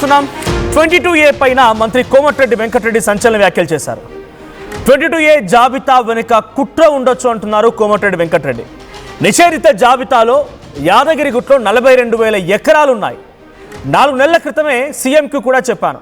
చూస్తున్నాం 22A పైన మంత్రి కోమటిరెడ్డి వెంకటరెడ్డి సంచలన వ్యాఖ్యలు చేశారు. 22A జాబితా వెనుక కుట్ర ఉండొచ్చు అంటున్నారు కోమటిరెడ్డి వెంకటరెడ్డి. నిషేధిత జాబితాలో యాదగిరిగుట్టలో 42,000 ఎకరాలు ఉన్నాయి. 4 నెలల క్రితమే సీఎంకి కూడా చెప్పాను.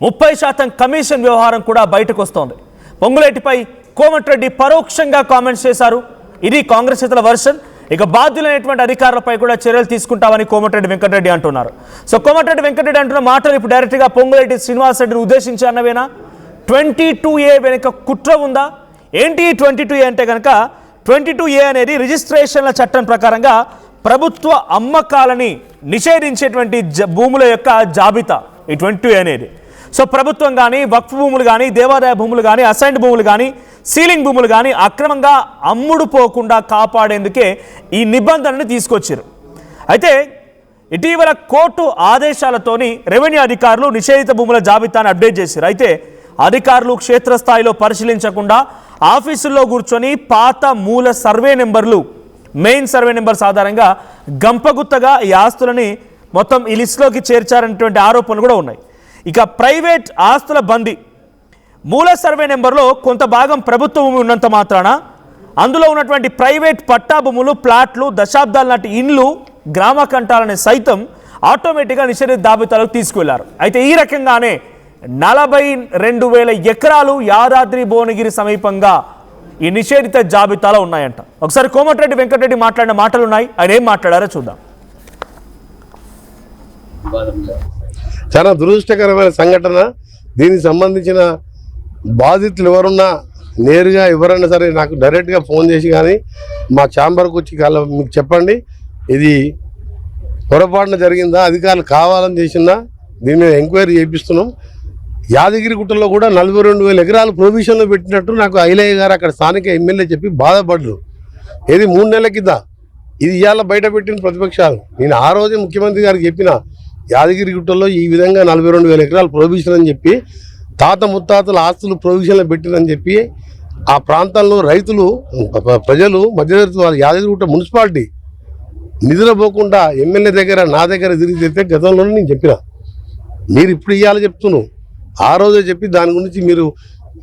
30% కమిషన్ వ్యవహారం కూడా బయటకు వస్తోంది. పొంగులేటిపై కోమటిరెడ్డి పరోక్షంగా కామెంట్స్ చేశారు. ఇది కాంగ్రెస్ నేతల వర్షన్. ఇక బాధ్యులైనటువంటి అధికారులపై కూడా చర్యలు తీసుకుంటామని కోమటిరెడ్డి వెంకటరెడ్డి అంటున్నారు. సో కోమటిరెడ్డి వెంకటరెడ్డి అంటున్న మాటలు ఇప్పుడు డైరెక్ట్గా పొంగులేటి శ్రీనివాసరెడ్డిని ఉద్దేశించి అన్నవేనా? 22A వెనుక కుట్ర ఉందా? ఏంటి 22A అంటే కనుక 22A అనేది రిజిస్ట్రేషన్ల చట్టం ప్రకారంగా ప్రభుత్వ అమ్మకాలని నిషేధించేటువంటి భూముల యొక్క జాబితా ఈ 22A అనేది. సో ప్రభుత్వం కానీ, వక్ఫ్ భూములు కానీ, దేవాదాయ భూములు కానీ, అసైన్డ్ భూములు కానీ, సీలింగ్ భూములు కానీ అక్రమంగా అమ్ముడు పోకుండా కాపాడేందుకే ఈ నిబంధనని తీసుకొచ్చారు. అయితే ఇటీవల కోర్టు ఆదేశాలతోని రెవెన్యూ అధికారులు నిషేధిత భూముల జాబితాను అప్డేట్ చేశారు. అయితే అధికారులు క్షేత్రస్థాయిలో పరిశీలించకుండా ఆఫీసుల్లో కూర్చొని పాత మూల సర్వే నెంబర్లు, మెయిన్ సర్వే నెంబర్స్ ఆధారంగా గంపగుత్తగా ఈ ఆస్తులని మొత్తం ఈ లిస్టులోకి చేర్చారనేటువంటి ఆరోపణలు కూడా ఉన్నాయి. ఇక ప్రైవేట్ ఆస్తుల బందీ, మూల సర్వే నెంబర్లో కొంత భాగం ప్రభుత్వ భూమి ఉన్నంత మాత్రాన అందులో ఉన్నటువంటి ప్రైవేట్ పట్టా భూములు, ప్లాట్లు, దశాబ్దాల నాటి ఇండ్లు, గ్రామ కంటాలని సైతం ఆటోమేటిక్గా నిషేధిత జాబితాలోకి తీసుకువెళ్లారు. అయితే ఈ రకంగానే 42,000 ఎకరాలు యాదాద్రి భువనగిరి సమీపంగా ఈ నిషేధిత జాబితాలో ఉన్నాయంట. ఒకసారి కోమటిరెడ్డి వెంకటరెడ్డి మాట్లాడిన మాటలు ఉన్నాయి. ఆయన ఏం మాట్లాడారో చూద్దాం. చాలా దురదృష్టకరమైన సంఘటన. దీనికి సంబంధించిన బాధితులు ఎవరున్నా నేరుగా ఎవరైనా సరే నాకు డైరెక్ట్గా ఫోన్ చేసి కానీ మా ఛాంబర్కి వచ్చి మీకు చెప్పండి, ఇది పొరపాటున జరిగిందా, అధికారులు కావాలని చేసిందా, దీని మీద ఎంక్వైరీ చేపిస్తున్నాం. యాదగిరిగుట్టలో కూడా 42,000 ఎకరాలు ప్రొవిజన్లో పెట్టినట్టు నాకు ఐలయ్య గారు అక్కడ స్థానిక ఎమ్మెల్యే చెప్పి బాధపడ్డారు. ఇది 3 నెలల కింద, ఇది ఇవాళ బయట పెట్టిన ప్రతిపక్షాలు. నేను ఆ రోజే ముఖ్యమంత్రి గారికి చెప్పిన, యాదగిరిగుట్టలో ఈ విధంగా 42,000 ఎకరాలు ప్రొవిజన్ అని చెప్పి, తాత ముత్తాతల ఆస్తులు ప్రొవిజన్లో పెట్టినని చెప్పి ఆ ప్రాంతాల్లో రైతులు, ప్రజలు, మధ్యతరగతి వాళ్ళు యాదగిరిగుట్ట మున్సిపాలిటీ నిధులపోకుండా ఎమ్మెల్యే దగ్గర నా దగ్గర తిరిగితే గతంలోనే నేను చెప్పిన, మీరు ఇప్పుడు ఇవ్వాలి చెప్తున్నాను, ఆ రోజే చెప్పి దాని గురించి మీరు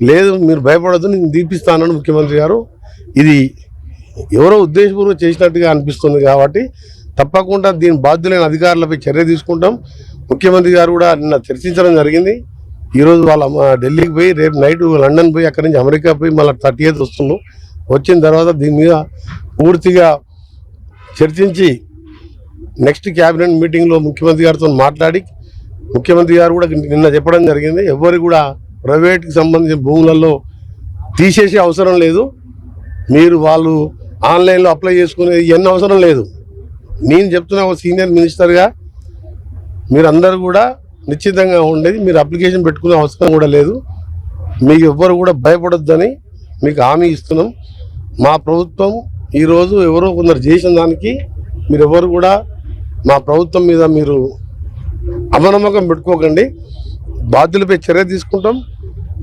లేదు, మీరు భయపడద్దు, నేను దీపిస్తానని ముఖ్యమంత్రి గారు. ఇది ఎవరో ఉద్దేశపూర్వకం చేసినట్టుగా అనిపిస్తుంది. కాబట్టి తప్పకుండా దీని బాధ్యులైన అధికారులపై చర్య తీసుకుంటాం. ముఖ్యమంత్రి గారు కూడా నిన్న చర్చించడం జరిగింది. ఈరోజు వాళ్ళ ఢిల్లీకి పోయి రేపు నైట్ లండన్ పోయి అక్కడి నుంచి అమెరికా పోయి మళ్ళీ 30th వస్తున్నాం. వచ్చిన తర్వాత దీని మీద పూర్తిగా చర్చించి నెక్స్ట్ క్యాబినెట్ మీటింగ్లో ముఖ్యమంత్రి గారితో మాట్లాడి, ముఖ్యమంత్రి గారు కూడా నిన్న చెప్పడం జరిగింది, ఎవరు కూడా ప్రైవేట్కి సంబంధించిన భూములలో తీసేసే అవసరం లేదు, మీరు వాళ్ళు ఆన్లైన్లో అప్లై చేసుకునేది ఎన్ని అవసరం లేదు. నేను చెప్తున్నా ఒక సీనియర్ మినిస్టర్గా మీరందరూ కూడా నిశ్చితంగా ఉండేది, మీరు అప్లికేషన్ పెట్టుకునే అవసరం కూడా లేదు, మీకు ఎవ్వరు కూడా భయపడొద్దని మీకు హామీ ఇస్తున్నాం. మా ప్రభుత్వం ఈరోజు ఎవరో కొందరు చేసిన దానికి మీరు ఎవరు కూడా మా ప్రభుత్వం మీద మీరు అపనమ్మకం పెట్టుకోకండి. బాధ్యులపై చర్య తీసుకుంటాం.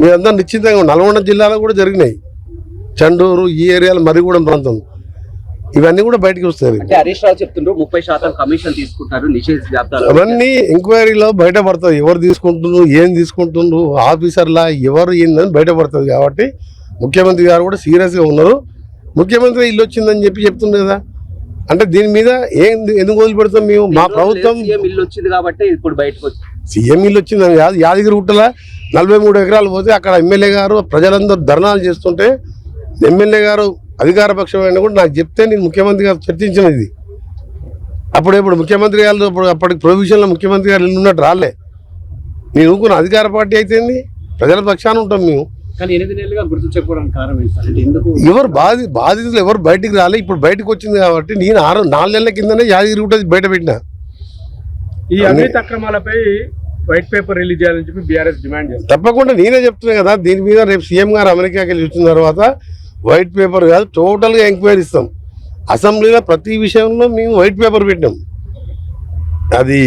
మీరందరూ నిశ్చితంగా. నల్గొండ జిల్లాలో కూడా జరిగినాయి, చండూరు ఈ ఏరియాలో, మరిగూడెం ప్రాంతం, ఇవన్నీ కూడా బయటకు వస్తాయి. హరీష్ రావు చెప్తుండ్రు 30% కమిషన్ తీసుకుంటారు నిషేధిత జాబితాలో. అవన్నీ ఎంక్వైరీలో బయటపడుతుంది, ఎవరు తీసుకుంటున్నారు, ఏం తీసుకుంటున్నారు, ఆఫీసర్లా ఎవరు ఏందని బయటపడుతుంది. కాబట్టి ముఖ్యమంత్రి గారు కూడా సీరియస్గా ఉన్నారు. ముఖ్యమంత్రి ఇల్లు వచ్చిందని చెప్పి చెప్తుంది కదా, అంటే దీని మీద ఎందుకు వదిలిపెడతాం మేము? మా ప్రభుత్వం ఇల్లు వచ్చింది కాబట్టి ఇప్పుడు బయటకు వచ్చింది. సీఎం ఇల్లు వచ్చిందని కాదు, యాదగిరిగుట్టల 43 ఎకరాలు పోతే అక్కడ ఎమ్మెల్యే గారు ప్రజలందరూ ధర్నాలు చేస్తుంటే ఎమ్మెల్యే గారు అధికార పక్షమైన కూడా నాకు చెప్తే నేను ముఖ్యమంత్రి గారు చర్చించినది. ఇప్పుడు ముఖ్యమంత్రి గారు అప్పటికి ప్రొవిజన్లో ముఖ్యమంత్రి గారు ఇల్లు ఉన్నట్టు రాలే. నేను ఊరుకున్న అధికార పార్టీ అయితేంది, ప్రజల పక్షాన ఉంటాం మేము. ఎవరు బాధితులు ఎవరు బయటికి రాలే, ఇప్పుడు బయటకు వచ్చింది కాబట్టి నేను 4 నెలల కిందనే యాదగిరిగుట్ట బయట పెట్టిన. ఈ అవినీతి అక్రమాలపై వైట్ పేపర్ రిలీజ్ చేయాలని చెప్పి బీఆర్ఎస్ డిమాండ్ చేస్తారు. తప్పకుండా నేనే చెప్తున్నా కదా, దీని మీద రేపు సీఎం గారు అమెరికాకి వెళ్ళి వచ్చిన తర్వాత వైట్ పేపర్ కాదు, టోటల్గా ఎంక్వైరీ ఇస్తాం. అసెంబ్లీలో ప్రతి విషయంలో మేము వైట్ పేపర్ పెట్టాం. అది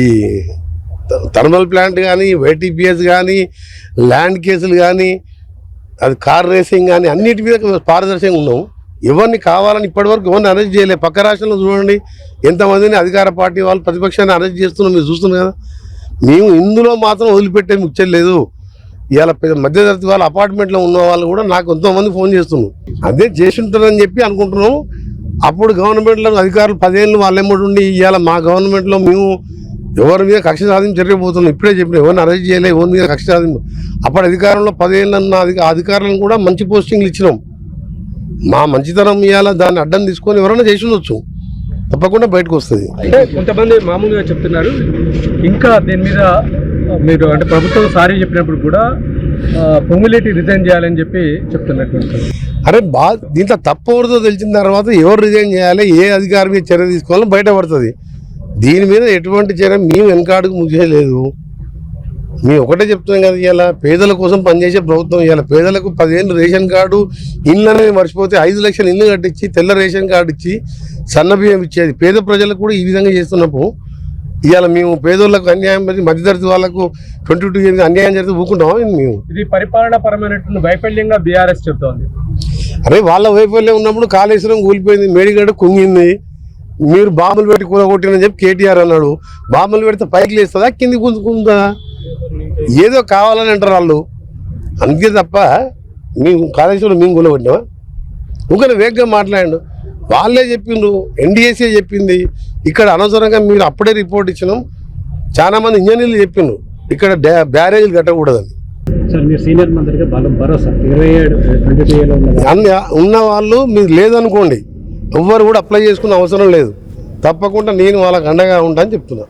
థర్మల్ ప్లాంట్ కానీ, వైటీపీఎస్ కానీ, ల్యాండ్ కేసులు కానీ, అది కార్ రేసింగ్ కానీ, అన్నిటి మీద పారదర్శకంగా ఉన్నాం. ఎవరిని కావాలని ఇప్పటివరకు ఎవరిని అరెస్ట్ చేయలేదు. పక్క రాష్ట్రంలో చూడండి ఎంతమందిని అధికార పార్టీ వాళ్ళు ప్రతిపక్షాన్ని అరెస్ట్ చేస్తున్నాం, మీరు చూస్తున్నారు కదా. మేము ఇందులో మాత్రం వదిలిపెట్టే ముచ్చలేదు. ఇవాళ మధ్యతరగతి వాళ్ళ అపార్ట్మెంట్లో ఉన్న వాళ్ళు కూడా నాకు ఎంతోమంది ఫోన్ చేస్తున్నారు. అదే చేసి ఉంటారని చెప్పి అనుకుంటున్నాం. అప్పుడు గవర్నమెంట్లో అధికారులు 10 ఏళ్ళు వాళ్ళెమ్మడి ఉండి ఇవాళ మా గవర్నమెంట్లో మేము ఎవరి మీద కక్ష సాధింపు జరగబోతున్నాం. ఇప్పుడే చెప్పిన ఎవరిని అరెస్ట్ చేయలే, ఎవరి మీద కక్ష సాధింపు. అప్పుడు అధికారంలో 10 ఏళ్ళు అన్న అధికారులను కూడా మంచి పోస్టింగ్లు ఇచ్చినాం. మా మంచితనం ఇవాళ దాన్ని అడ్డం తీసుకొని ఎవరైనా చేసి ఉండొచ్చు, తప్పకుండా బయటకు వస్తుంది. అంటే కొంతమంది మామూలుగా చెప్తున్నారు ఇంకా దీని మీద మీరు అంటే ప్రభుత్వం సారీ చెప్పినప్పుడు కూడా పొంగులేటి రిజైన్ చేయాలని చెప్పి చెప్తున్నట్టు. అరే దీంట్లో తప్పవరదో తెలిసిన తర్వాత ఎవరు రిజైన్ చేయాలి, ఏ అధికారి మీద చర్య తీసుకోవాలో బయటపడుతుంది. దీని మీద ఎటువంటి చర్య మేము వెనకాడుకు ముగియలేదు. మేము ఒకటే చెప్తున్నాం కదా, ఇవాళ పేదల కోసం పనిచేసే ప్రభుత్వం. ఇవాళ పేదలకు 10 ఏళ్ళు రేషన్ కార్డు ఇల్లు అనేది మర్చిపోతే 5 లక్షల ఇల్లు కట్టించి తెల్ల రేషన్ కార్డు ఇచ్చి సన్న బియ్యం ఇచ్చేది. పేద ప్రజలకు కూడా ఈ విధంగా చేస్తున్నప్పుడు ఇవాళ మేము పేదోళ్ళకు అన్యాయం, మధ్యతరగతి వాళ్ళకు 22 ఏళ్ళు అన్యాయం జరిగితే ఊకుంటాం మేము. ఇది పరిపాలన పరమైనటువంటి వైఫల్యంగా బీఆర్ఎస్ చెప్తోంది. అరే వాళ్ళ వైఫల్యం ఉన్నప్పుడు కాళేశ్వరం కూలిపోయింది, మేడిగడ్డ కుంగింది, మీరు బాంబులు పెట్టి కూలగొట్టినని చెప్పి కేటీఆర్ అన్నాడు. బాంబులు పెడితే పైకి లేస్తుందా కింది గుంజుకుందా? ఏదో కావాలని అంటారు వాళ్ళు, అందుకే తప్ప మేము కాళేశ్వరం మేము కూలగొట్టినామా? ఇంకొక వేగంగా మాట్లాడండు. వాళ్ళే చెప్పిండ్రు, ఎన్డీఏసీ చెప్పింది. ఇక్కడ అనవసరంగా మీరు అప్పుడే రిపోర్ట్ ఇచ్చినాం. చాలా మంది ఇంజనీర్లు చెప్పిండ్రు ఇక్కడ బ్యారేజీలు కట్టకూడదని. ఉన్న వాళ్ళు మీరు లేదనుకోండి, ఎవ్వరు కూడా అప్లై చేసుకునే అవసరం లేదు. తప్పకుండా నేను వాళ్ళకి అండగా ఉంటా అని చెప్తున్నా.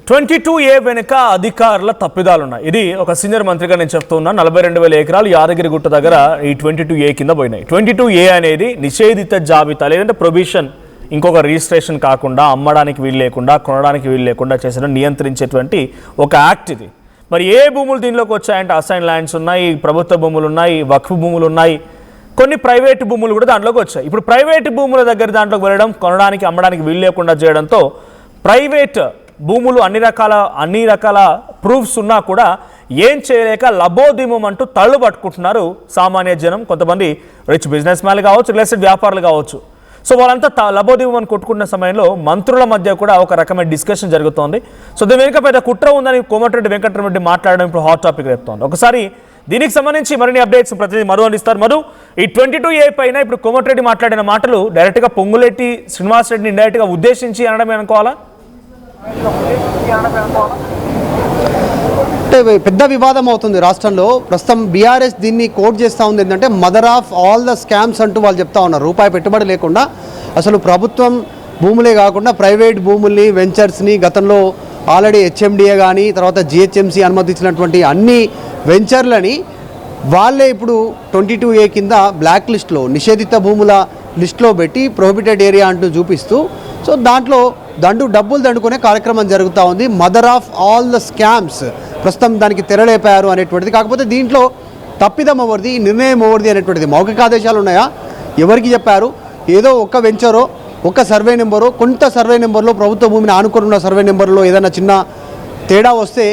22A వెనుక అధికారుల తప్పిదాలు ఉన్నాయి. ఇది ఒక సీనియర్ మంత్రిగా నేను చెప్తూ ఉన్నా. 42,000 ఎకరాలు యాదగిరిగుట్ట దగ్గర ఈ 22A కింద పోయినాయి. 22A అనేది నిషేధిత జాబితా, లేదంటే ప్రొబిషన్, ఇంకొక రిజిస్ట్రేషన్ కాకుండా అమ్మడానికి వీలు లేకుండా, కొనడానికి వీలు లేకుండా చేసిన నియంత్రించేటువంటి ఒక యాక్ట్ ఇది. మరి ఏ భూములు దీనిలోకి వచ్చాయంటే అసైన్ ల్యాండ్స్ ఉన్నాయి, ప్రభుత్వ భూములు ఉన్నాయి, వక్ఫ్ భూములు ఉన్నాయి, కొన్ని ప్రైవేటు భూములు కూడా దాంట్లోకి వచ్చాయి. ఇప్పుడు ప్రైవేటు భూముల దగ్గర దాంట్లోకి వెళ్ళడం, కొనడానికి అమ్మడానికి వీలు లేకుండా చేయడంతో ప్రైవేట్ భూములు అన్ని రకాల ప్రూఫ్స్ ఉన్నా కూడా ఏం చేయలేక లబోదిమం అంటూ తళ్ళు పట్టుకుంటున్నారు సామాన్య జనం. కొంతమంది రిచ్ బిజినెస్ మ్యాన్లు కావచ్చు, రియల్ ఎస్టేట్ వ్యాపారులు కావచ్చు. సో వాళ్ళంతా లబోదిమం అని కొట్టుకున్న సమయంలో మంత్రుల మధ్య కూడా ఒక రకమైన డిస్కషన్ జరుగుతోంది. సో దీని వెనుక పెద్ద కుట్ర ఉందని కోమటిరెడ్డి వెంకటరెడ్డి మాట్లాడడం ఇప్పుడు హాట్ టాపిక్ చెప్తోంది. ఒకసారి దీనికి సంబంధించి మరిన్ని అప్డేట్స్ ప్రతినిధి మధు అందిస్తారు. మధు, ఈ 22A పైన ఇప్పుడు కోమటిరెడ్డి మాట్లాడిన మాటలు డైరెక్ట్గా పొంగులేటి శ్రీనివాసరెడ్డిని ఇండైరెక్ట్గా ఉద్దేశించి అనడమే అనుకోవాలా? అంటే పెద్ద వివాదం అవుతుంది రాష్ట్రంలో. ప్రస్తుతం బీఆర్ఎస్ దీన్ని కోట్ చేస్తూ ఉంది ఏంటంటే mother of all the scams అంటూ వాళ్ళు చెప్తా ఉన్నారు. రూపాయి పెట్టుబడి లేకుండా అసలు ప్రభుత్వం భూములే కాకుండా ప్రైవేట్ భూముల్ని, వెంచర్స్ని గతంలో ఆల్రెడీ హెచ్ఎండిఏ కానీ తర్వాత జిహెచ్ఎంసీ అనుమతించినటువంటి అన్ని వెంచర్లని వాళ్ళే ఇప్పుడు 22A కింద బ్లాక్ లిస్ట్లో, నిషేధిత భూముల లిస్ట్లో పెట్టి ప్రొహిబిటెడ్ ఏరియా అంటూ చూపిస్తూ, సో దాంట్లో డబ్బులు దండుకునే కార్యక్రమం జరుగుతూ ఉంది. Mother of all the scams ప్రస్తుతం దానికి తెరలేపారు అనేటువంటిది. కాకపోతే దీంట్లో తప్పిదం ఎవరిది, నిర్ణయం ఎవరిది అనేటువంటిది, మౌఖిక ఆదేశాలు ఉన్నాయా, ఎవరికి చెప్పారు? ఏదో ఒక వెంచరో, ఒక సర్వే నెంబరో, కొంత సర్వే నెంబర్లో ప్రభుత్వ భూమిని ఆనుకొని ఉన్న సర్వే నెంబర్లో ఏదైనా చిన్న తేడా వస్తే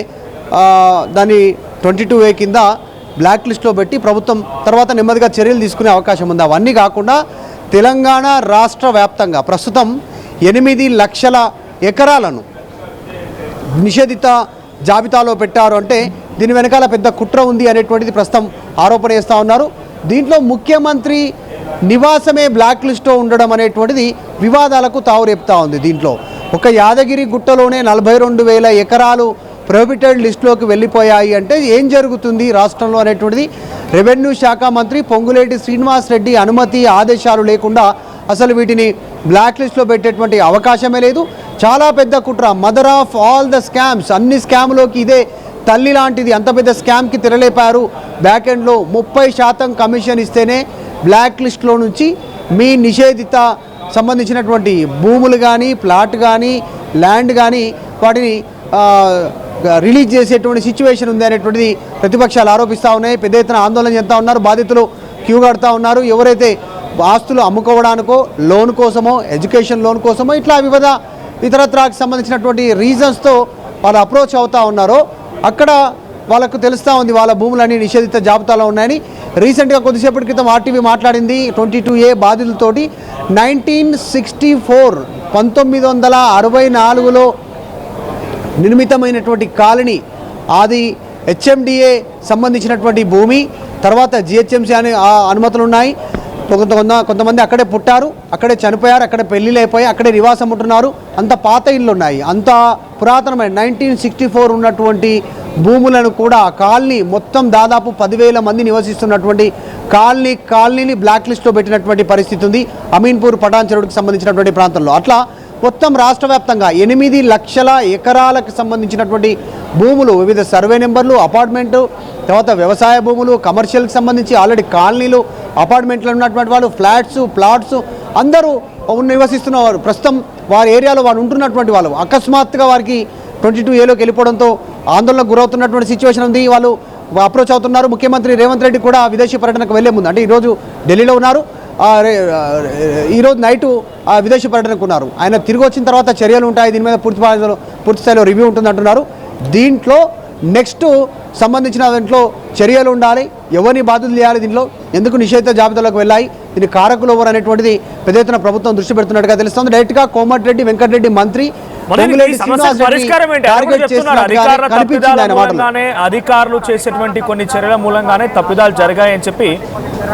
దాన్ని 22A కింద బ్లాక్ లిస్ట్లో పెట్టి ప్రభుత్వం తర్వాత నెమ్మదిగా చర్యలు తీసుకునే అవకాశం ఉంది. అవన్నీ కాకుండా తెలంగాణ రాష్ట్ర వ్యాప్తంగా ప్రస్తుతం 8 లక్షల ఎకరాలను నిషేధిత జాబితాలో పెట్టారు. అంటే దీని వెనకాల పెద్ద కుట్ర ఉంది అనేటువంటిది ప్రస్తుతం ఆరోపణ చేస్తూ ఉన్నారు. దీంట్లో ముఖ్యమంత్రి నివాసమే బ్లాక్ లిస్ట్లో ఉండడం అనేటువంటిది వివాదాలకు తావురేపుతా ఉంది. దీంట్లో ఒక యాదగిరి గుట్టలోనే 42,000 ఎకరాలు ప్రొహిబిటెడ్ లిస్టులోకి వెళ్ళిపోయాయి అంటే ఏం జరుగుతుంది రాష్ట్రంలో అనేటువంటిది రెవెన్యూ శాఖ మంత్రి పొంగులేటి శ్రీనివాసరెడ్డి అనుమతి, ఆదేశాలు లేకుండా అసలు వీటిని బ్లాక్ లిస్ట్లో పెట్టేటువంటి అవకాశమే లేదు. చాలా పెద్ద కుట్ర, mother of all the scams, అన్ని స్కామ్లోకి ఇదే తల్లి లాంటిది. అంత పెద్ద స్కామ్కి తెరలేపారు. బ్యాక్ ఎండ్లో 30% కమిషన్ ఇస్తేనే బ్లాక్ లిస్ట్లో నుంచి మీ నిషేధిత సంబంధించినటువంటి భూములు కానీ, ప్లాట్ కానీ, ల్యాండ్ కానీ వాటిని రిలీజ్ చేసేటువంటి సిచ్యువేషన్ ఉంది అనేటువంటిది ప్రతిపక్షాలు ఆరోపిస్తూ ఉన్నాయి. పెద్ద ఎత్తున ఆందోళన చేస్తూ ఉన్నారు. బాధితులు క్యూ కడతా ఉన్నారు. ఎవరైతే ఆస్తులు అమ్ముకోవడానికో, లోన్ కోసమో, ఎడ్యుకేషన్ లోన్ కోసమో, ఇట్లా వివిధ ఇతరత్రాకు సంబంధించినటువంటి రీజన్స్తో వాళ్ళు అప్రోచ్ అవుతూ ఉన్నారో అక్కడ వాళ్ళకు తెలుస్తూ ఉంది వాళ్ళ భూములన్నీ నిషేధిత జాబితాలో ఉన్నాయని. రీసెంట్గా కొద్దిసేపటి క్రితం ఆర్టీవీ మాట్లాడింది 22A బాధితులతోటి. 1964 1964లో నిర్మితమైనటువంటి కాలనీ, అది హెచ్ఎండిఏ సంబంధించినటువంటి భూమి, తర్వాత జిహెచ్ఎంసీ అనే అనుమతులు ఉన్నాయి. కొంతమంది అక్కడే పుట్టారు, అక్కడే చనిపోయారు, అక్కడే పెళ్ళిళ్ళు అయిపోయి అక్కడే నివాసం ఉంటున్నారు. అంత పాత ఇళ్ళు ఉన్నాయి, అంత పురాతనమైన 1964 ఉన్నటువంటి భూములను కూడా కాలనీ మొత్తం దాదాపు 10,000 మంది నివసిస్తున్నటువంటి కాలనీని బ్లాక్ లిస్ట్లో పెట్టినటువంటి పరిస్థితి ఉంది అమీన్పూర్ పటాన్ చెరువుకి సంబంధించినటువంటి ప్రాంతంలో. అట్లా మొత్తం రాష్ట్ర వ్యాప్తంగా 8 లక్షల ఎకరాలకు సంబంధించినటువంటి భూములు, వివిధ సర్వే నెంబర్లు, అపార్ట్మెంటు, తర్వాత వ్యవసాయ భూములు, కమర్షియల్కి సంబంధించి ఆల్రెడీ కాలనీలు, అపార్ట్మెంట్లో ఉన్నటువంటి వాళ్ళు, ప్లాట్స్ అందరూ నివసిస్తున్నవారు. ప్రస్తుతం వారి ఏరియాలో వారు ఉంటున్నటువంటి వాళ్ళు అకస్మాత్తుగా వారికి 22Aలోకి వెళ్ళిపోవడంతో ఆందోళనకు గురవుతున్నటువంటి సిచ్యువేషన్ ఉంది. వాళ్ళు అప్రోచ్ అవుతున్నారు. ముఖ్యమంత్రి రేవంత్ రెడ్డి కూడా విదేశీ పర్యటనకు వెళ్లే ముందు, అంటే ఈరోజు ఢిల్లీలో ఉన్నారు, ఈరోజు నైటు విదేశీ పర్యటనకు ఉన్నారు. ఆయన తిరిగి వచ్చిన తర్వాత చర్యలు ఉంటాయి, దీని మీద పూర్తి స్థాయిలో రివ్యూ ఉంటుందంటున్నారు. దీంట్లో నెక్స్ట్ సంబంధించిన దాంట్లో చర్యలు ఉండాలి, ఎవరిని బాధ్యతలు చేయాలి, దీంట్లో ఎందుకు నిషేధిత జాబితాలోకి వెళ్ళాయి, దీని కారకులు ఎవరు అనేటువంటిది పెద్ద ఎత్తున ప్రభుత్వం దృష్టి పెడుతున్నట్టుగా తెలుస్తుంది. డైరెక్ట్గా కోమటిరెడ్డి వెంకటరెడ్డి మంత్రి అధికారులు చేసేటువంటి కొన్ని చర్యల మూలంగానే తప్పిదాలు జరిగాయని చెప్పి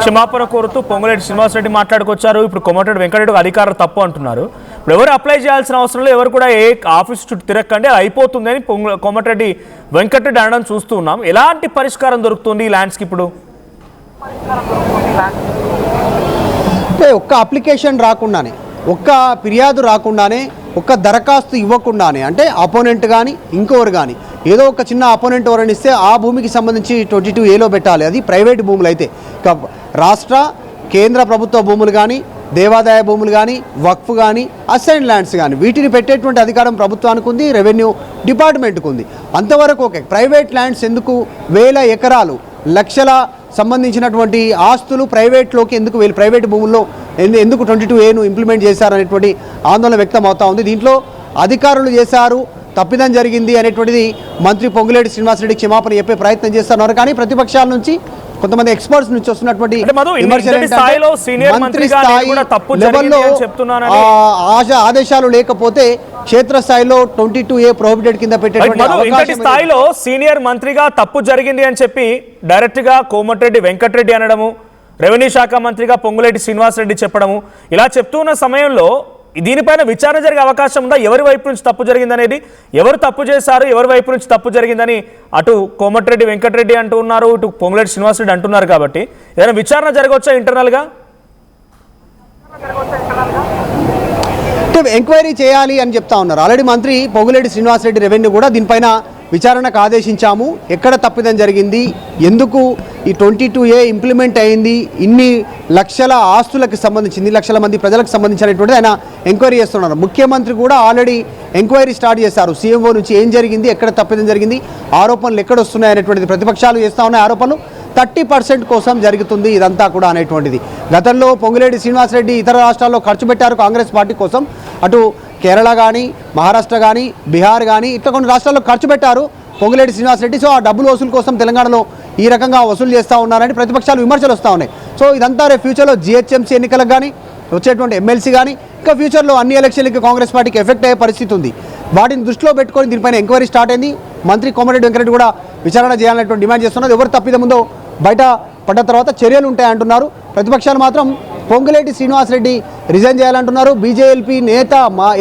క్షమాపణ కోరుతూ పొంగులేటి శ్రీనివాసరెడ్డి మాట్లాడుకొచ్చారు. ఇప్పుడు కోమటిరెడ్డి వెంకటరెడ్డి అధికారులు తప్పు అంటున్నారు. ఇప్పుడు ఎవరు అప్లై చేయాల్సిన అవసరం లేదు, ఎవరు కూడా ఏ ఆఫీస్ చుట్టూ తిరగకండి, అది అయిపోతుంది అని కోమటిరెడ్డి వెంకటరెడ్డి అనడం చూస్తూ ఉన్నాం. ఎలాంటి పరిష్కారం దొరుకుతుంది ఈ ల్యాండ్స్కి ఇప్పుడు? ఒక్క అప్లికేషన్ రాకుండానే, ఒక్క ఫిర్యాదు రాకుండానే, ఒక్క దరఖాస్తు ఇవ్వకుండానే, అంటే అపోనెంట్ కానీ ఇంకోరు కానీ ఏదో ఒక చిన్న అపోనెంట్ ఎవరైనా ఇస్తే ఆ భూమికి సంబంధించి 22Aలో పెట్టాలి. అది ప్రైవేట్ భూములు అయితే. ఇక రాష్ట్ర కేంద్ర ప్రభుత్వ భూములు కానీ, దేవాదాయ భూములు కానీ, వక్ఫ్ కానీ, అసైన్ ల్యాండ్స్ కానీ వీటిని పెట్టేటువంటి అధికారం ప్రభుత్వానికి ఉంది, రెవెన్యూ డిపార్ట్మెంట్కి ఉంది. అంతవరకు ఓకే. ప్రైవేట్ ల్యాండ్స్ ఎందుకు? వేల ఎకరాలు, లక్షల సంబంధించినటువంటి ఆస్తులు ప్రైవేట్లోకి ఎందుకు వెళ్ళి, ప్రైవేట్ భూముల్లో ఎందుకు 22Aను ఇంప్లిమెంట్ చేశారనేటువంటి ఆందోళన వ్యక్తం అవుతా ఉంది. దీంట్లో అధికారులు చేశారు, తప్పిదం జరిగింది అనేటువంటిది మంత్రి పొంగులేటి శ్రీనివాసరెడ్డి క్షమాపణ చెప్పే ప్రయత్నం చేస్తున్నారు. కానీ ప్రతిపక్షాల నుంచి, కొంతమంది ఎక్స్పర్ట్స్ నుంచి వస్తున్నటువంటి మంత్రి స్థాయి లెవెల్లో ఆదేశాలు లేకపోతే క్షేత్రస్థాయిలో 22A ప్రొహిబిటెడ్ కింద పెట్టేటువంటి స్థాయిలో సీనియర్ మంత్రిగా తప్పు జరిగింది అని చెప్పి డైరెక్ట్ గా కోమటిరెడ్డి వెంకటరెడ్డి అనడము, రెవెన్యూ శాఖ మంత్రిగా పొంగులేటి శ్రీనివాసరెడ్డి చెప్పడము, ఇలా చెప్తున్న సమయంలో దీనిపైన విచారణ జరిగే అవకాశం ఉందా? ఎవరి వైపు నుంచి తప్పు జరిగిందనేది, ఎవరు తప్పు చేశారు, ఎవరి వైపు నుంచి తప్పు జరిగిందని అటు కోమటిరెడ్డి వెంకటరెడ్డి అంటూ ఉన్నారు, ఇటు పొంగులేటి శ్రీనివాసరెడ్డి అంటున్నారు. కాబట్టి ఏదైనా విచారణ జరగవచ్చా ఇంటర్నల్గా? ఎంక్వైరీ చేయాలి అని చెప్తా ఉన్నారు. ఆల్రెడీ మంత్రి పొంగులేటి శ్రీనివాసరెడ్డి రెవెన్యూ కూడా దీనిపైన విచారణకు ఆదేశించాము, ఎక్కడ తప్పిదం జరిగింది, ఎందుకు ఈ 22A ఇంప్లిమెంట్ అయింది, ఇన్ని లక్షల ఆస్తులకు సంబంధించి, ఇన్ని లక్షల మంది ప్రజలకు సంబంధించినటువంటిది ఆయన ఎంక్వైరీ చేస్తున్నారు. ముఖ్యమంత్రి కూడా ఆల్రెడీ ఎంక్వైరీ స్టార్ట్ చేశారు. సీఎంఓ నుంచి ఏం జరిగింది, ఎక్కడ తప్పిదం జరిగింది, ఆరోపణలు ఎక్కడ వస్తున్నాయి అనేటువంటిది ప్రతిపక్షాలు చేస్తూ ఉన్నాయి. ఆరోపణలు 30% కోసం జరుగుతుంది ఇదంతా కూడా అనేటువంటిది. గతంలో పొంగులేటి శ్రీనివాసరెడ్డి ఇతర రాష్ట్రాల్లో ఖర్చు పెట్టారు కాంగ్రెస్ పార్టీ కోసం. అటు కేరళ కానీ, మహారాష్ట్ర కానీ, బీహార్ కానీ ఇట్లా కొన్ని రాష్ట్రాల్లో ఖర్చు పెట్టారు పొంగులేటి శ్రీనివాసరెడ్డి. సో ఆ డబ్బులు వసూలు కోసం తెలంగాణలో ఈ రకంగా వసూలు చేస్తూ ఉన్నారని ప్రతిపక్షాలు విమర్శలు వస్తూ ఉన్నాయి. సో ఇదంతా రేపు ఫ్యూచర్లో జిహెచ్ఎంసీ ఎన్నికలకు కానీ, వచ్చేటువంటి ఎమ్మెల్సీ కానీ, ఇంకా ఫ్యూచర్లో అన్ని ఎలక్షన్లకి కాంగ్రెస్ పార్టీకి ఎఫెక్ట్ అయ్యే పరిస్థితి ఉంది. వాటిని దృష్టిలో పెట్టుకొని దీనిపైన ఎంక్వైరీ స్టార్ట్ అయింది. మంత్రి కోమటిరెడ్డి వెంకటరెడ్డి కూడా విచారణ చేయాలనేటువంటి డిమాండ్ చేస్తున్నారు. ఎవరు తప్పిదం ఉందో బయట పడ్డ తర్వాత చర్యలు ఉంటాయంటున్నారు. ప్రతిపక్షాలు మాత్రం పొంగులేటి శ్రీనివాసరెడ్డి రిజైన్ చేయాలంటున్నారు. బీజేపీ నేత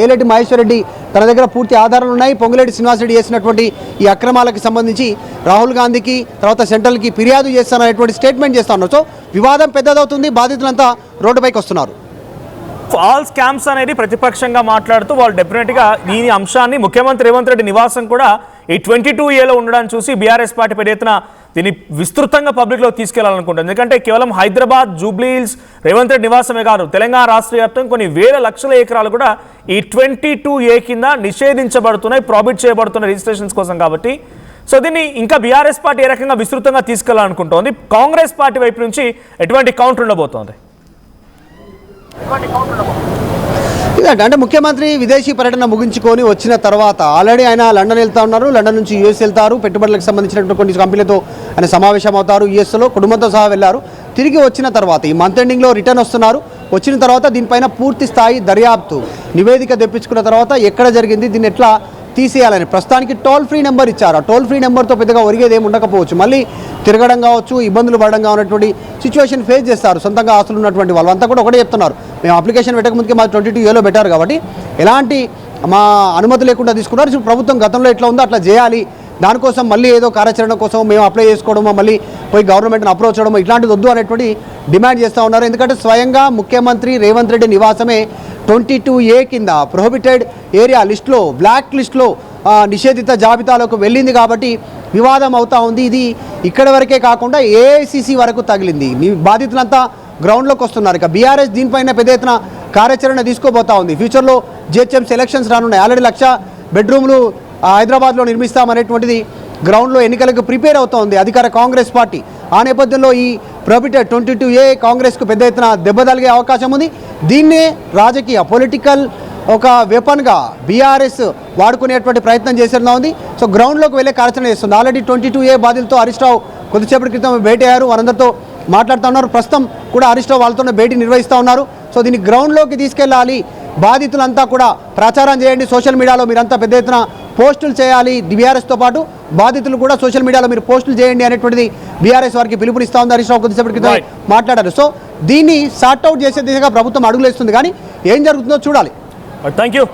ఏలేటి మహేశ్వర్ రెడ్డి తన దగ్గర పూర్తి ఆధారాలు ఉన్నాయి. పొంగులేటి శ్రీనివాసరెడ్డి చేసినటువంటి ఈ అక్రమాలకు సంబంధించి రాహుల్ గాంధీకి, తర్వాత సెంట్రల్కి ఫిర్యాదు చేస్తాననేటువంటి స్టేట్మెంట్ చేస్తా ఉన్నారు. సో వివాదం పెద్దదవుతుంది, బాధితులంతా రోడ్డుపైకి వస్తున్నారు. ఆల్ స్కామ్స్ అనేది ప్రతిపక్షంగా మాట్లాడుతూ వాళ్ళు డెఫినెట్గా ఈ అంశాన్ని ముఖ్యమంత్రి రేవంత్ రెడ్డి నివాసం కూడా ఈ 22Aలో ఉండడాన్ని చూసి బీఆర్ఎస్ పార్టీ పెద్ద ఎత్తున దీన్ని విస్తృతంగా పబ్లిక్లో తీసుకెళ్లాలనుకుంటుంది. ఎందుకంటే కేవలం హైదరాబాద్, జూబ్లీ హిల్స్, రేవంత్ రెడ్డి నివాసమే కాదు, తెలంగాణ రాష్ట్ర వ్యాప్తంగా కొన్ని వేల లక్షల ఎకరాలు కూడా ఈ 22A కింద నిషేధించబడుతున్నాయి, ప్రాబిట్ చేయబడుతున్న రిజిస్ట్రేషన్స్ కోసం. కాబట్టి సో దీన్ని ఇంకా బీఆర్ఎస్ పార్టీ ఏ రకంగా విస్తృతంగా తీసుకెళ్లాలనుకుంటోంది? కాంగ్రెస్ పార్టీ వైపు నుంచి ఎటువంటి కౌంటర్ ఉండబోతోంది? అంటే ముఖ్యమంత్రి విదేశీ పర్యటన ముగించుకొని వచ్చిన తర్వాత ఆల్రెడీ ఆయన లండన్ వెళ్తా ఉన్నారు. లండన్ నుంచి యూఎస్ వెళ్తారు. పెట్టుబడులకు సంబంధించినటువంటి కొన్ని కంపెనీలతో ఆయన సమావేశం అవుతారు. యూఎస్లో కుటుంబంతో సహా వెళ్ళారు. తిరిగి వచ్చిన తర్వాత ఈ మంత్ ఎండింగ్లో రిటర్న్ వస్తున్నారు. వచ్చిన తర్వాత దీనిపైన పూర్తి స్థాయి దర్యాప్తు నివేదిక తెప్పించుకున్న తర్వాత ఎక్కడ జరిగింది, దీన్ని ఎట్లా తీసేయాలని ప్రస్తుతానికి టోల్ ఫ్రీ నెంబర్ ఇచ్చారు. ఆ టోల్ ఫ్రీ నెంబర్తో పెద్దగా ఒరిగేది ఏమి ఉండకపోవచ్చు. మళ్ళీ తిరగడం కావచ్చు, ఇబ్బందులు పడడం కానటువంటి సిచ్యువేషన్ ఫేస్ చేస్తారు సొంతంగా ఆస్తులు ఉన్నటువంటి వాళ్ళు. అంతా కూడా ఒకటే చెప్తున్నారు, మేము అప్లికేషన్ పెట్టక ముందుకే మా 22A పెట్టారు కాబట్టి ఎలాంటి మా అనుమతి లేకుండా తీసుకున్నారు. ఇప్పుడు ప్రభుత్వం గతంలో ఎట్లా ఉందో అట్లా చేయాలి, దానికోసం మళ్ళీ ఏదో కార్యాచరణ కోసం మేము అప్లై చేసుకోవడమో మళ్ళీ పోయి గవర్నమెంట్ని అప్రోచ్ చేయడమో ఇట్లాంటిది వద్దు అనేటువంటి డిమాండ్ చేస్తూ ఉన్నారు. ఎందుకంటే స్వయంగా ముఖ్యమంత్రి రేవంత్ రెడ్డి నివాసమే 22A కింద ప్రొహిబిటెడ్ ఏరియా లిస్టులో, బ్లాక్ లిస్టులో నిషేధిత జాబితాలోకి వెళ్ళింది కాబట్టి వివాదం అవుతూ ఉంది. ఇది ఇక్కడి వరకే కాకుండా AICC వరకు తగిలింది. బాధితులంతా గ్రౌండ్లోకి వస్తున్నారు. ఇక బీఆర్ఎస్ దీనిపైన పెద్ద ఎత్తున కార్యాచరణ తీసుకోబోతా ఉంది. ఫ్యూచర్లో GHMC ఎలక్షన్స్ రానున్నాయి. ఆల్రెడీ 1,00,000 బెడ్రూమ్లు హైదరాబాద్లో నిర్మిస్తామనేటువంటిది గ్రౌండ్లో ఎన్నికలకు ప్రిపేర్ అవుతోంది అధికార కాంగ్రెస్ పార్టీ. ఆ నేపథ్యంలో ఈ ప్రొహిబిటెడ్ 22A కాంగ్రెస్కు పెద్ద ఎత్తున దెబ్బ తగిలే అవకాశం ఉంది. దీన్నే రాజకీయ పొలిటికల్ ఒక వెపన్గా బీఆర్ఎస్ వాడుకునేటువంటి ప్రయత్నం చేసేలా ఉంది. సో గ్రౌండ్లోకి వెళ్ళే కార్యాచరణ చేస్తుంది. ఆల్రెడీ 22A బాధితులతో హరీష్ రావు కొద్దిసేపటి క్రితం భేటీ అయ్యారు, వారందరితో మాట్లాడుతూ ఉన్నారు. ప్రస్తుతం కూడా హరీష్ రావు వాళ్ళతోనే భేటీ నిర్వహిస్తూ ఉన్నారు. సో దీన్ని గ్రౌండ్లోకి తీసుకెళ్ళాలి, బాధితులంతా కూడా ప్రచారం చేయండి, సోషల్ మీడియాలో మీరంతా పెద్ద ఎత్తున పోస్టులు చేయాలి. బీఆర్ఎస్తో పాటు బాధితులు కూడా సోషల్ మీడియాలో మీరు పోస్టులు చేయండి అనేటువంటిది బీఆర్ఎస్ వారికి పిలుపునిస్తూ ఉంది. హరీష్ రావు కొద్దిసేపటి క్రితం మాట్లాడారు. సో దీన్ని సార్ట్అవుట్ చేసే దిశగా ప్రభుత్వం అడుగులేస్తుంది, కానీ ఏం జరుగుతుందో చూడాలి. Thank you.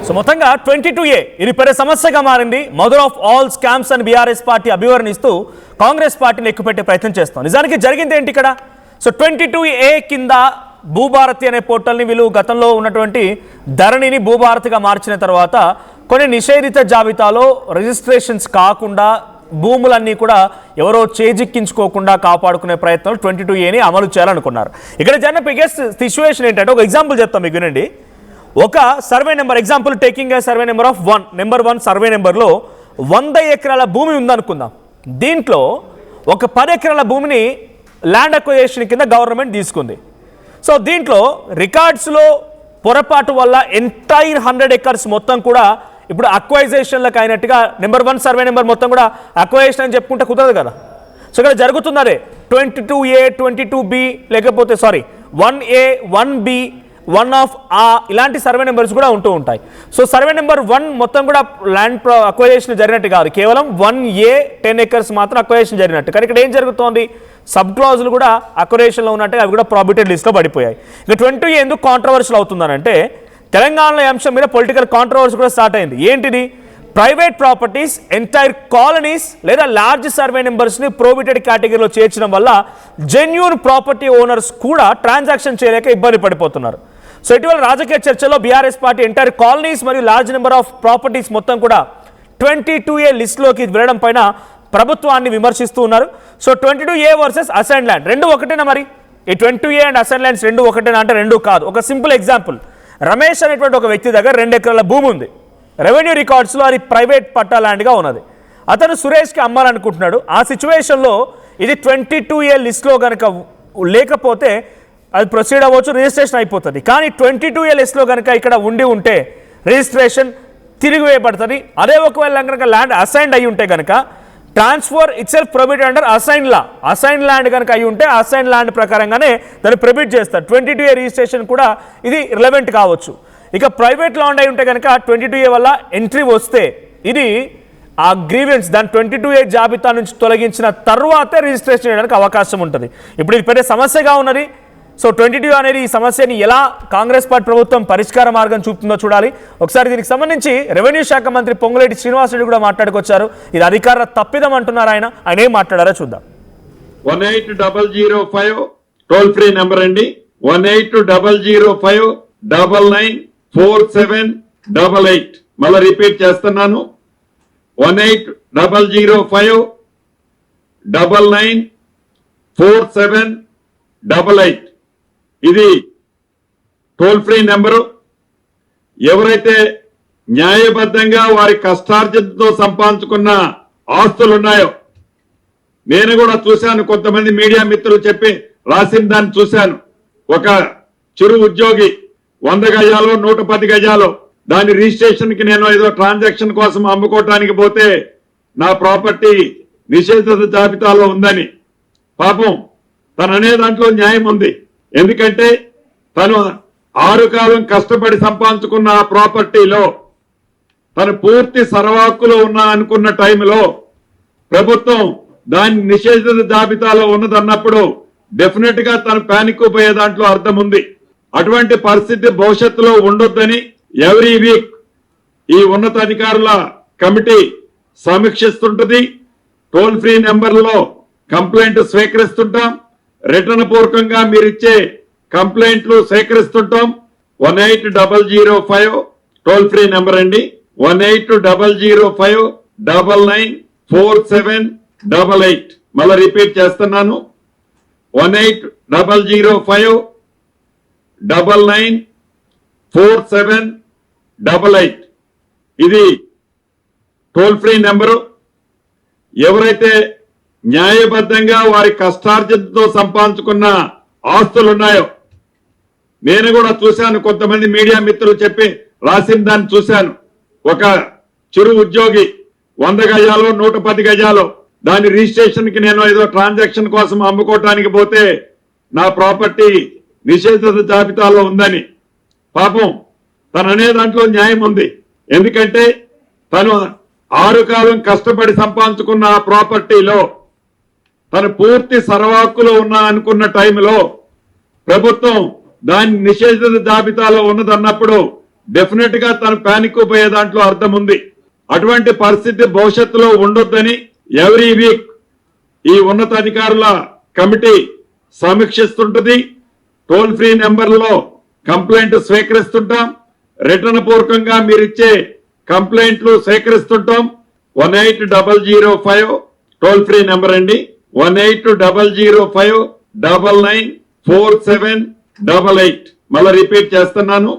సో మొత్తంగా 22A ఇది పెద్ద సమస్యగా మారింది. మదర్ ఆఫ్ ఆల్ స్కామ్స్ అని బీఆర్ఎస్ పార్టీ అభివర్ణిస్తూ కాంగ్రెస్ పార్టీని ఎక్కుపెట్టే ప్రయత్నం చేస్తాం. నిజానికి జరిగింది ఏంటి ఇక్కడ? సో 22A కింద భూభారతి అనే పోర్టల్ని వీళ్ళు గతంలో ఉన్నటువంటి ధరణిని భూభారతిగా మార్చిన తర్వాత కొన్ని నిషేధిత జాబితాలో రిజిస్ట్రేషన్స్ కాకుండా భూములన్నీ కూడా ఎవరో చేజిక్కించుకోకుండా కాపాడుకునే ప్రయత్నం 22Aని అమలు చేయాలనుకున్నారు. ఇక్కడ జరిగిన బిగ్గెస్ట్ సిచ్యువేషన్ ఏంటంటే, ఒక ఎగ్జాంపుల్ చెప్తాం మీకు వినండి. ఒక survey number, example taking a survey number of 1, number 1 survey నెంబర్లో 100 ఎకరాల భూమి ఉందనుకుందాం. దీంట్లో ఒక 10 ఎకరాల భూమిని ల్యాండ్ అక్వైజేషన్ కింద గవర్నమెంట్ తీసుకుంది. సో దీంట్లో రికార్డ్స్లో పొరపాటు వల్ల ఎంటైర్ 100 ఎకర్స్ మొత్తం కూడా ఇప్పుడు అక్వైజేషన్లకు అయినట్టుగా నెంబర్ 1 సర్వే నెంబర్ మొత్తం కూడా అక్వైజేషన్ అని చెప్పుకుంటే కుదరదు కదా. సో ఇక్కడ జరుగుతుంది అదే 22A 22B లేకపోతే 1A 1B 1 ఇలాంటి సర్వే నెంబర్స్ కూడా ఉంటూ ఉంటాయి. సో సర్వే నెంబర్ 1 మొత్తం కూడా ల్యాండ్ అక్వైజేషన్ జరిగినట్టు కాదు, కేవలం 1A 10 ఎకర్స్ మాత్రం అక్వైజేషన్ జరిగినట్టు. కానీ ఇక్కడ ఏం జరుగుతోంది, సబ్ క్లాజులు కూడా అక్వైజేషన్లో ఉన్నట్టుగా అవి కూడా ప్రాబిటెడ్ లిస్ట్లో పడిపోయాయి. ఇక 22A ఎందుకు కాంట్రవర్షియల్ అవుతుందనంటే, తెలంగాణలో అంశం మీద పొలిటికల్ కాంట్రవర్సీ కూడా స్టార్ట్ అయింది. ఏంటిది? ప్రైవేట్ ప్రాపర్టీస్, ఎంటైర్ కాలనీస్ లేదా లార్జ్ సర్వే నెంబర్స్ని ప్రోబిటెడ్ కేటగిరీలో చేర్చడం వల్ల జెన్యూన్ ప్రాపర్టీ ఓనర్స్ కూడా ట్రాన్సాక్షన్ చేయలేక ఇబ్బంది పడిపోతున్నారు. సో ఇటీవల రాజకీయ చర్చలో బీఆర్ఎస్ పార్టీ ఎంటైర్ కాలనీస్ మరియు లార్జ్ నెంబర్ ఆఫ్ ప్రాపర్టీస్ మొత్తం కూడా 22A లిస్టులోకి వెళ్ళడం పైన ప్రభుత్వాన్ని విమర్శిస్తూ ఉన్నారు. So 22A versus assign land రెండు ఒకటేనా? మరి ఈ 22A అండ్ అసైన్ ల్యాండ్స్ రెండు ఒకటేనా అంటే రెండు కాదు. ఒక సింపుల్ ఎగ్జాంపుల్, రమేష్ అనేటువంటి ఒక వ్యక్తి దగ్గర 2 ఎకరాల భూమి ఉంది. రెవెన్యూ రికార్డ్స్లో అది ప్రైవేట్ పట్టా ల్యాండ్గా ఉన్నది. అతను సురేష్కి అమ్మాలనుకుంటున్నాడు. ఆ సిచ్యువేషన్లో ఇది 22A లిస్ట్లో కనుక లేకపోతే అది ప్రొసీడ్ అవ్వచ్చు, రిజిస్ట్రేషన్ అయిపోతుంది. కానీ 22A లిస్ట్లో కనుక ఇక్కడ ఉంటే రిజిస్ట్రేషన్ తిరిగివేయబడుతుంది. అదే ఒకవేళ కనుక ల్యాండ్ అసైన్డ్ అయి ఉంటే కనుక transfer itself prohibit under assign law. Assign land కనుక అయి ఉంటే అసైన్ ల్యాండ్ ప్రకారంగానే దాన్ని ప్రొబిట్ చేస్తారు. 22A రిజిస్ట్రేషన్ కూడా ఇది రిలవెంట్ కావచ్చు. ఇక ప్రైవేట్ ల్యాండ్ అయి ఉంటే కనుక 22A వల్ల ఎంట్రీ వస్తే ఇది ఆ గ్రీవెన్స్ దాని 22A జాబితా నుంచి తొలగించిన తర్వాతే రిజిస్ట్రేషన్ చేయడానికి అవకాశం ఉంటుంది. ఇప్పుడు ఇది పెద్ద సమస్యగా ఉన్నది. సో 22 అనేది ఈ సమస్యని ఎలా కాంగ్రెస్ పార్టీ ప్రభుత్వం పరిష్కార మార్గం చూపుతుందో చూడాలి. ఒకసారి దీనికి సంబంధించి రెవెన్యూ శాఖ మంత్రి పొంగులేటి శ్రీనివాసరెడ్డి కూడా మాట్లాడుకొచ్చారు. ఇది అధికారుల తప్పిదం అంటున్నారు ఆయన ఏం మాట్లాడారో చూద్దాం. 18005 టోల్ ఫ్రీ నెంబర్ అండి. 18005994788. మళ్ళీ రిపీట్ చేస్తున్నాను, 18005994788. ఇది టోల్ ఫ్రీ నెంబరు. ఎవరైతే న్యాయబద్ధంగా వారి కష్టార్జితంతో సంపాదించుకున్న ఆస్తులు ఉన్నాయో, నేను కూడా చూశాను, కొంతమంది మీడియా మిత్రులు చెప్పి రాసిన దాన్ని చూశాను. ఒక చిరు ఉద్యోగి 100 గజాలు 110 గజాలు దాని రిజిస్ట్రేషన్ కి నేను ఏదో ట్రాన్సాక్షన్ కోసం అమ్ముకోవటానికి పోతే నా ప్రాపర్టీ నిషేధిత జాబితాలో ఉందని. పాపం తను అనే దాంట్లో న్యాయం ఉంది. ఎందుకంటే తను 6 కాలం కష్టపడి సంపాదించుకున్న ఆ ప్రాపర్టీలో తను పూర్తి సర్వాక్కులో ఉన్నా అనుకున్న టైంలో ప్రభుత్వం దాని నిషేధిత జాబితాలో ఉన్నదన్నప్పుడు డెఫినెట్ గా తను ప్యానిక్ పోయే దాంట్లో అర్థం ఉంది. అటువంటి పరిస్థితి భవిష్యత్తులో ఉండొద్దని ఎవ్రీ వీక్ ఈ ఉన్నతాధికారుల కమిటీ సమీక్షిస్తుంటది. టోల్ ఫ్రీ నెంబర్లో కంప్లైంట్ స్వీకరిస్తుంటాం. రిటర్న్ పూర్వకంగా మీరిచ్చే కంప్లైంట్లు సేకరిస్తుంటాం. 18005 టోల్ ఫ్రీ నెంబర్ అండి. 18005994788. మళ్ళీ రిపీట్ చేస్తున్నాను, 18005994788. ఇది టోల్ ఫ్రీ నెంబరు. ఎవరైతే న్యాయబద్ధంగా వారి కష్టార్జితంతో సంపాదించుకున్న ఆస్తులున్నాయో, నేను కూడా చూశాను, కొంతమంది మీడియా మిత్రులు చెప్పి రాసిన దాన్ని చూశాను. ఒక చిరు ఉద్యోగి 100 గజాలు 110 గజాలు దాని రిజిస్ట్రేషన్ కి నేను ఏదో ట్రాన్సాక్షన్ కోసం అమ్ముకోవటానికి పోతే నా ప్రాపర్టీ నిషేధిత జాబితాలో ఉందని. పాపం తను అనే దాంట్లో న్యాయం ఉంది. ఎందుకంటే తను 6 కాలం కష్టపడి సంపాదించుకున్న ఆ ప్రాపర్టీలో తను పూర్తి సర్వాక్కులో ఉన్నా అనుకున్న టైంలో ప్రభుత్వం దాని నిషేధిత జాబితాలో ఉన్నదన్నప్పుడు డెఫినెట్ గా తను ప్యానిక్ పోయే దాంట్లో అర్థం ఉంది. అటువంటి పరిస్థితి భవిష్యత్తులో ఉండొద్దని ఎవ్రీ వీక్ ఈ ఉన్నతాధికారుల కమిటీ సమీక్షిస్తుంటది. టోల్ ఫ్రీ నెంబర్లో కంప్లైంట్ స్వీకరిస్తుంటాం. రిటర్న్ పూర్వకంగా మీరిచ్చే కంప్లైంట్లు సేకరిస్తుంటాం. 18005 టోల్ ఫ్రీ నెంబర్ అండి. 18005994788. మళ్ళీ రిపీట్ చేస్తున్నాను,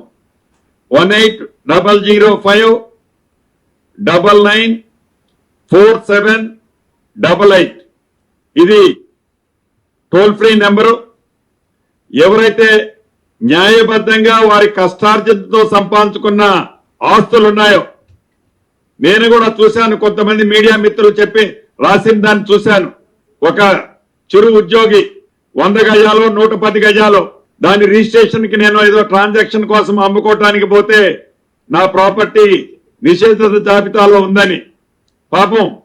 18005994788. ఇది టోల్ ఫ్రీ నెంబరు. ఎవరైతే న్యాయబద్ధంగా వారి కష్టార్జితంతో సంపాదించుకున్న ఆస్తులున్నాయో, నేను కూడా చూశాను, కొంతమంది మీడియా మిత్రులు చెప్పి రాసిన దాన్ని చూశాను. ఒక చిరు ఉద్యోగి 100 గజాలు 110 గజాలు దాని రిజిస్ట్రేషన్ కి నేను ఏదో ట్రాన్సాక్షన్ కోసం అమ్ముకోవటానికి పోతే నా ప్రాపర్టీ నిషేధిత జాబితాలో ఉందని. పాపం